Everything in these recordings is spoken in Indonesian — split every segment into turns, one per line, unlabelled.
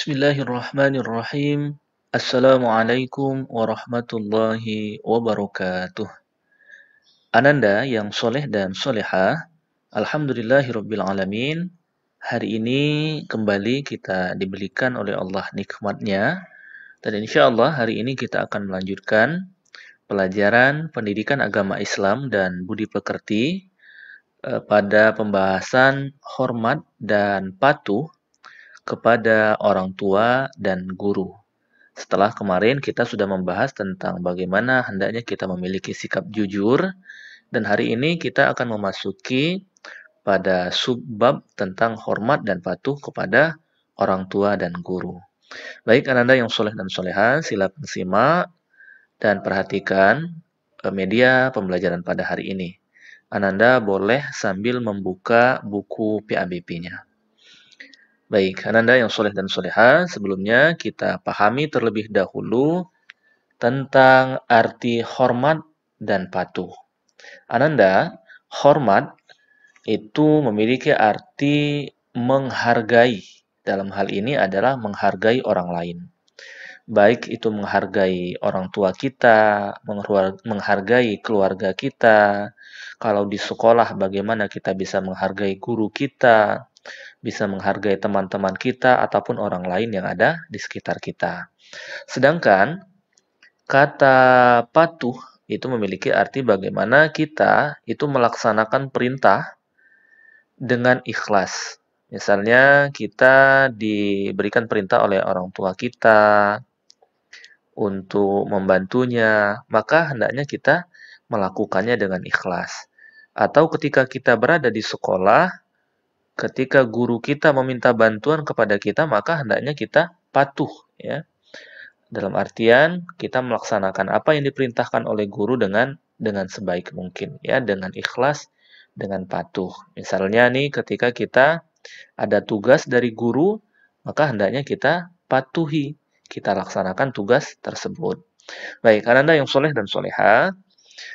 Bismillahirrahmanirrahim. Assalamualaikum warahmatullahi wabarakatuh. Ananda yang soleh dan solehah, Alhamdulillahirabbil alamin. Hari ini kembali kita diberikan oleh Allah nikmatnya, dan insya Allah hari ini kita akan melanjutkan pelajaran pendidikan agama Islam dan budi pekerti pada pembahasan hormat dan patuh kepada orang tua dan guru. Setelah kemarin kita sudah membahas tentang bagaimana hendaknya kita memiliki sikap jujur, dan hari ini kita akan memasuki pada subbab tentang hormat dan patuh kepada orang tua dan guru. Baik, Ananda yang soleh dan soleha, silakan simak dan perhatikan media pembelajaran pada hari ini. Ananda boleh sambil membuka buku PABP-nya. Baik, Ananda yang soleh dan soleha, sebelumnya kita pahami terlebih dahulu tentang arti hormat dan patuh. Ananda, hormat itu memiliki arti menghargai. Dalam hal ini adalah menghargai orang lain. Baik itu menghargai orang tua kita, menghargai keluarga kita. Kalau di sekolah bagaimana kita bisa menghargai guru kita, bisa menghargai teman-teman kita ataupun orang lain yang ada di sekitar kita. Sedangkan kata patuh itu memiliki arti bagaimana kita itu melaksanakan perintah dengan ikhlas. Misalnya kita diberikan perintah oleh orang tua kita untuk membantunya, maka hendaknya kita melakukannya dengan ikhlas. Atau ketika kita berada di sekolah, ketika guru kita meminta bantuan kepada kita, maka hendaknya kita patuh, ya. Dalam artian kita melaksanakan apa yang diperintahkan oleh guru dengan sebaik mungkin, ya, dengan ikhlas, dengan patuh. Misalnya nih ketika kita ada tugas dari guru, maka hendaknya kita patuhi, kita laksanakan tugas tersebut. Baik, Ananda yang soleh dan soleha,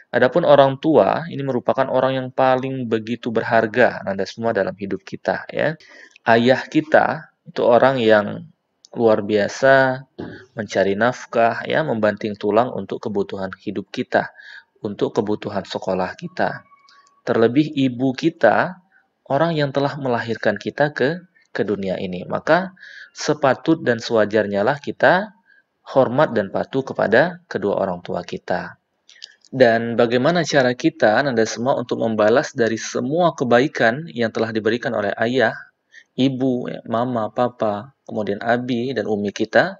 adapun orang tua ini merupakan orang yang paling begitu berharga Ananda semua dalam hidup kita, ya. Ayah kita itu orang yang luar biasa mencari nafkah, ya, membanting tulang untuk kebutuhan hidup kita, untuk kebutuhan sekolah kita. Terlebih ibu kita, orang yang telah melahirkan kita ke dunia ini. Maka sepatut dan sewajarnya lah kita hormat dan patuh kepada kedua orang tua kita. Dan bagaimana cara kita, Anda semua, untuk membalas dari semua kebaikan yang telah diberikan oleh ayah, ibu, mama, papa, kemudian abi dan umi kita,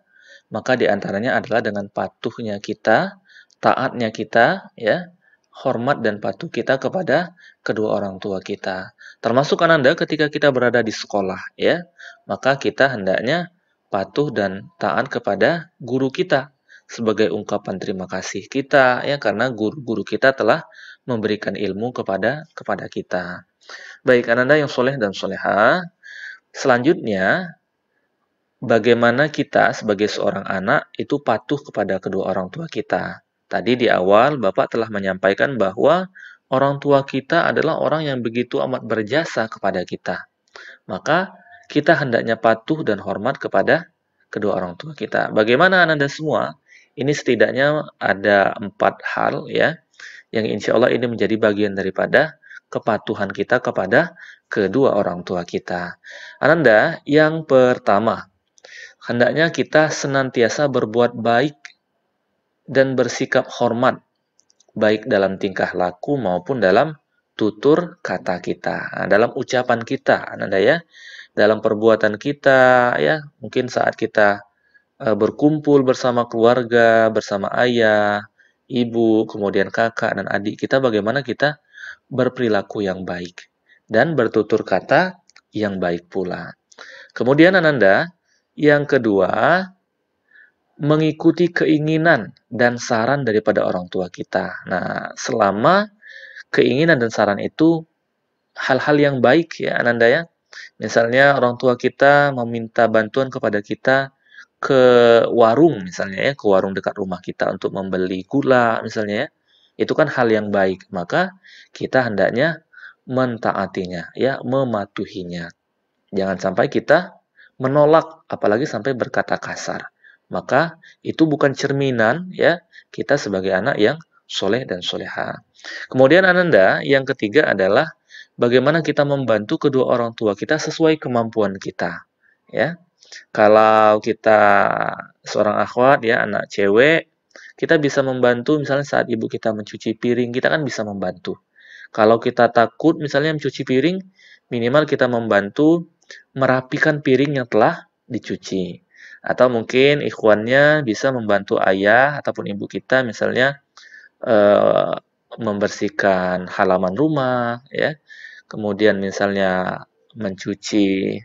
maka diantaranya adalah dengan patuhnya kita, taatnya kita, ya, hormat dan patuh kita kepada kedua orang tua kita. Termasuk Ananda ketika kita berada di sekolah, ya, maka kita hendaknya patuh dan taat kepada guru kita sebagai ungkapan terima kasih kita, ya, karena guru-guru kita telah memberikan ilmu kepada kita. Baik, Ananda yang soleh dan soleha, selanjutnya, bagaimana kita sebagai seorang anak itu patuh kepada kedua orang tua kita. Tadi di awal Bapak telah menyampaikan bahwa orang tua kita adalah orang yang begitu amat berjasa kepada kita. Maka kita hendaknya patuh dan hormat kepada kedua orang tua kita. Bagaimana Anda semua? Ini setidaknya ada 4 hal, ya, yang insya Allah ini menjadi bagian daripada kepatuhan kita kepada kedua orang tua kita. Ananda, yang pertama, hendaknya kita senantiasa berbuat baik dan bersikap hormat, baik dalam tingkah laku maupun dalam tutur kata kita. Nah, dalam ucapan kita, Ananda, ya, dalam perbuatan kita, ya, mungkin saat kita berkumpul bersama keluarga, bersama ayah, ibu, kemudian kakak dan adik kita, bagaimana kita berperilaku yang baik dan bertutur kata yang baik pula. Kemudian Ananda, yang kedua, mengikuti keinginan dan saran daripada orang tua kita. Nah, selama keinginan dan saran itu hal-hal yang baik, ya Ananda, ya. Misalnya orang tua kita meminta bantuan kepada kita ke warung misalnya, ya, ke warung dekat rumah kita untuk membeli gula misalnya, ya. Itu kan hal yang baik, maka kita hendaknya mentaatinya, ya, mematuhinya. Jangan sampai kita menolak, apalagi sampai berkata kasar. Maka itu bukan cerminan ya kita sebagai anak yang soleh dan soleha. Kemudian Ananda, yang ketiga adalah bagaimana kita membantu kedua orang tua kita sesuai kemampuan kita. Ya, kalau kita seorang akhwat ya, anak cewek, kita bisa membantu misalnya saat ibu kita mencuci piring, kita kan bisa membantu. Kalau kita takut misalnya mencuci piring, minimal kita membantu merapikan piring yang telah dicuci. Atau mungkin ikhwannya bisa membantu ayah ataupun ibu kita misalnya eh, membersihkan halaman rumah ya. Kemudian misalnya mencuci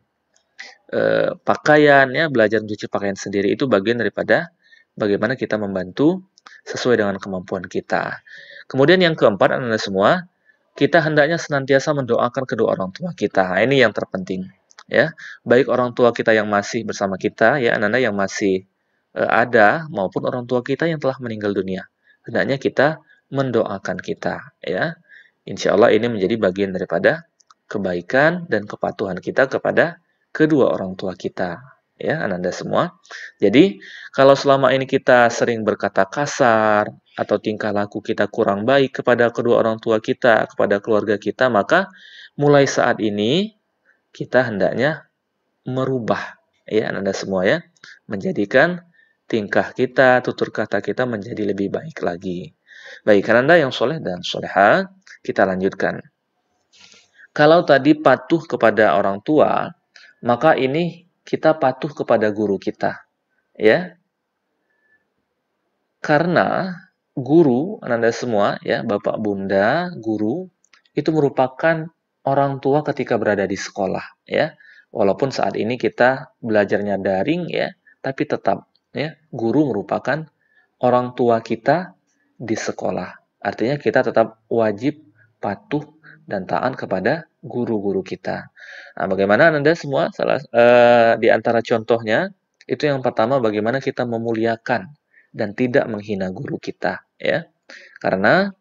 pakaian ya, belajar mencuci pakaian sendiri itu bagian daripada bagaimana kita membantu sesuai dengan kemampuan kita. Kemudian yang keempat adalah semua kita hendaknya senantiasa mendoakan kedua orang tua kita. Nah, ini yang terpenting ya. Baik orang tua kita yang masih bersama kita ya, anak-anak yang masih ada maupun orang tua kita yang telah meninggal dunia. Hendaknya kita mendoakan kita ya. Insya Allah ini menjadi bagian daripada kebaikan dan kepatuhan kita kepada kedua orang tua kita ya Ananda semua. Jadi kalau selama ini kita sering berkata kasar atau tingkah laku kita kurang baik kepada kedua orang tua kita, kepada keluarga kita, maka mulai saat ini kita hendaknya merubah ya Ananda semua ya, menjadikan tingkah kita, tutur kata kita menjadi lebih baik lagi. Baik, Ananda yang soleh dan soleha, kita lanjutkan. Kalau tadi patuh kepada orang tua, maka ini kita patuh kepada guru kita, ya. Karena guru, Anda semua, ya, Bapak Bunda, guru, itu merupakan orang tua ketika berada di sekolah, ya. Walaupun saat ini kita belajarnya daring, ya, tapi tetap, ya, guru merupakan orang tua kita di sekolah. Artinya kita tetap wajib patuh dan taat kepada guru-guru kita. Nah, bagaimana Anda semua? Di antara contohnya itu yang pertama bagaimana kita memuliakan dan tidak menghina guru kita, ya. Karena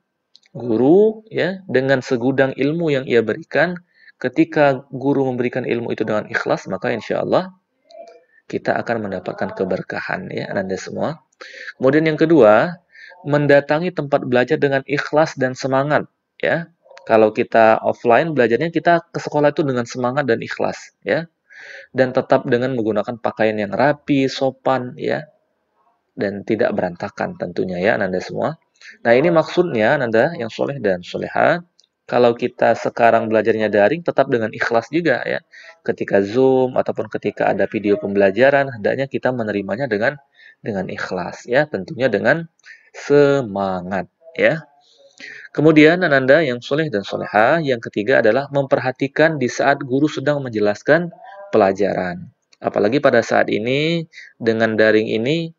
guru ya dengan segudang ilmu yang ia berikan, ketika guru memberikan ilmu itu dengan ikhlas, maka insya Allah kita akan mendapatkan keberkahan ya Anda semua. Kemudian yang kedua, mendatangi tempat belajar dengan ikhlas dan semangat ya. Kalau kita offline belajarnya kita ke sekolah itu dengan semangat dan ikhlas ya. Dan tetap dengan menggunakan pakaian yang rapi, sopan ya dan tidak berantakan tentunya ya Anda semua. Nah, ini maksudnya Anda yang soleh dan soleha, kalau kita sekarang belajarnya daring tetap dengan ikhlas juga ya. Ketika Zoom ataupun ketika ada video pembelajaran, hendaknya kita menerimanya dengan ikhlas ya, tentunya dengan semangat ya. Kemudian Anda yang soleh dan soleha, yang ketiga adalah memperhatikan di saat guru sedang menjelaskan pelajaran. Apalagi pada saat ini dengan daring ini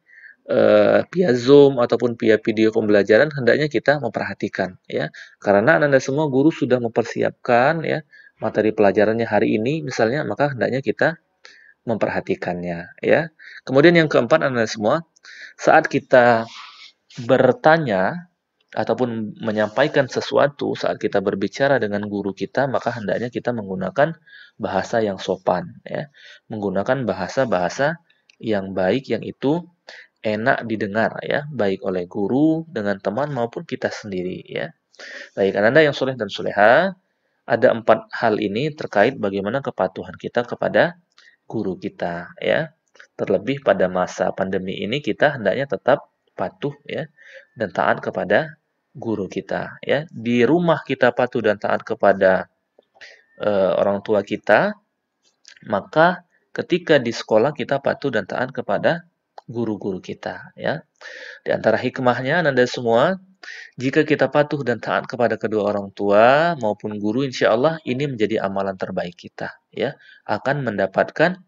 via Zoom ataupun via video pembelajaran hendaknya kita memperhatikan ya. Karena Anda semua guru sudah mempersiapkan ya materi pelajarannya hari ini misalnya, maka hendaknya kita memperhatikannya ya. Kemudian yang keempat Anda semua, saat kita bertanya ataupun menyampaikan sesuatu, saat kita berbicara dengan guru kita, maka hendaknya kita menggunakan bahasa yang sopan ya. Menggunakan bahasa-bahasa yang baik yang itu enak didengar ya, baik oleh guru, dengan teman maupun kita sendiri ya. Baik, Anda yang soleh dan soleha, ada 4 hal ini terkait bagaimana kepatuhan kita kepada guru kita ya. Terlebih pada masa pandemi ini kita hendaknya tetap patuh ya dan taat kepada guru kita ya. Di rumah kita patuh dan taat kepada orang tua kita, maka ketika di sekolah kita patuh dan taat kepada guru-guru kita ya. Di antara hikmahnya Anda semua, jika kita patuh dan taat kepada kedua orang tua maupun guru, insya Allah ini menjadi amalan terbaik kita ya, akan mendapatkan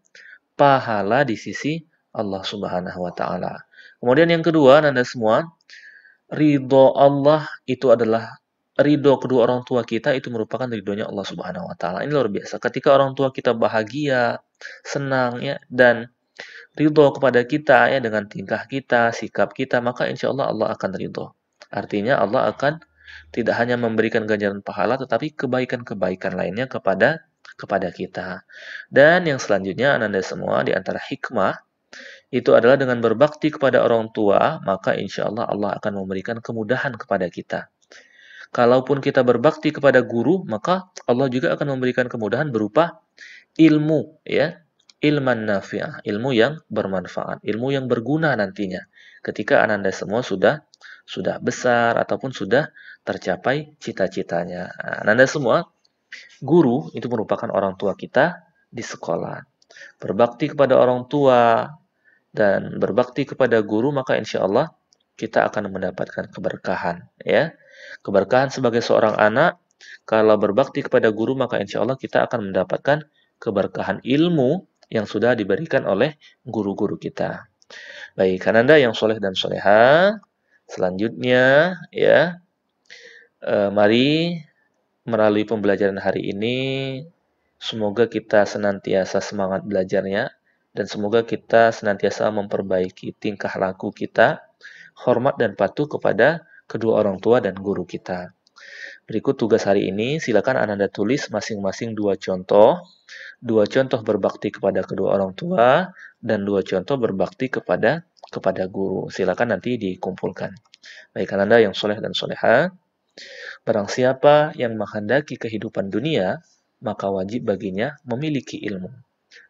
pahala di sisi Allah Subhanahu wa taala. Kemudian yang kedua, Anda semua, ridho Allah itu adalah ridho kedua orang tua kita itu merupakan ridhonya Allah Subhanahu wa taala. Ini luar biasa. Ketika orang tua kita bahagia, senang ya dan ridho kepada kita ya dengan tingkah kita, sikap kita, maka insya Allah Allah akan ridho. Artinya Allah akan tidak hanya memberikan ganjaran pahala, tetapi kebaikan-kebaikan lainnya kepada kepada kita. Dan yang selanjutnya Ananda semua di antara hikmah itu adalah dengan berbakti kepada orang tua, maka insya Allah Allah akan memberikan kemudahan kepada kita. Kalaupun kita berbakti kepada guru, maka Allah juga akan memberikan kemudahan berupa ilmu, ya, ilman nafi'ah, ilmu yang bermanfaat, ilmu yang berguna nantinya. Ketika Ananda semua sudah besar ataupun sudah tercapai cita-citanya. Nah, Ananda semua, guru itu merupakan orang tua kita di sekolah. Berbakti kepada orang tua dan berbakti kepada guru, maka insya Allah kita akan mendapatkan keberkahan, ya. Keberkahan sebagai seorang anak, kalau berbakti kepada guru, maka insya Allah kita akan mendapatkan keberkahan ilmu yang sudah diberikan oleh guru-guru kita. Baik, Ananda yang soleh dan soleha, selanjutnya ya, mari melalui pembelajaran hari ini, semoga kita senantiasa semangat belajarnya, dan semoga kita senantiasa memperbaiki tingkah laku kita, hormat dan patuh kepada kedua orang tua dan guru kita. Berikut tugas hari ini, silakan Ananda tulis masing-masing dua contoh berbakti kepada kedua orang tua, dan dua contoh berbakti kepada guru. Silakan nanti dikumpulkan. Baik, Ananda yang soleh dan soleha, barang siapa yang menghendaki kehidupan dunia, maka wajib baginya memiliki ilmu.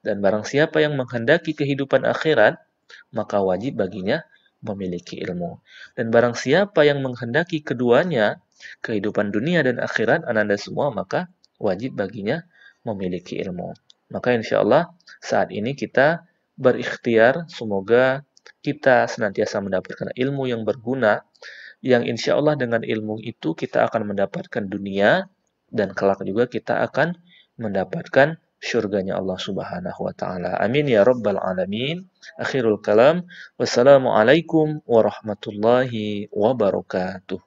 Dan barang siapa yang menghendaki kehidupan akhirat, maka wajib baginya memiliki ilmu. Dan barang siapa yang menghendaki keduanya, kehidupan dunia dan akhirat, Ananda semua, maka wajib baginya memiliki ilmu. Maka insya Allah saat ini kita berikhtiar, semoga kita senantiasa mendapatkan ilmu yang berguna, yang insya Allah dengan ilmu itu kita akan mendapatkan dunia, dan kelak juga kita akan mendapatkan syurganya Allah Subhanahu wa taala. Amin ya rabbal alamin. Akhirul kalam. Wassalamualaikum warahmatullahi wabarakatuh.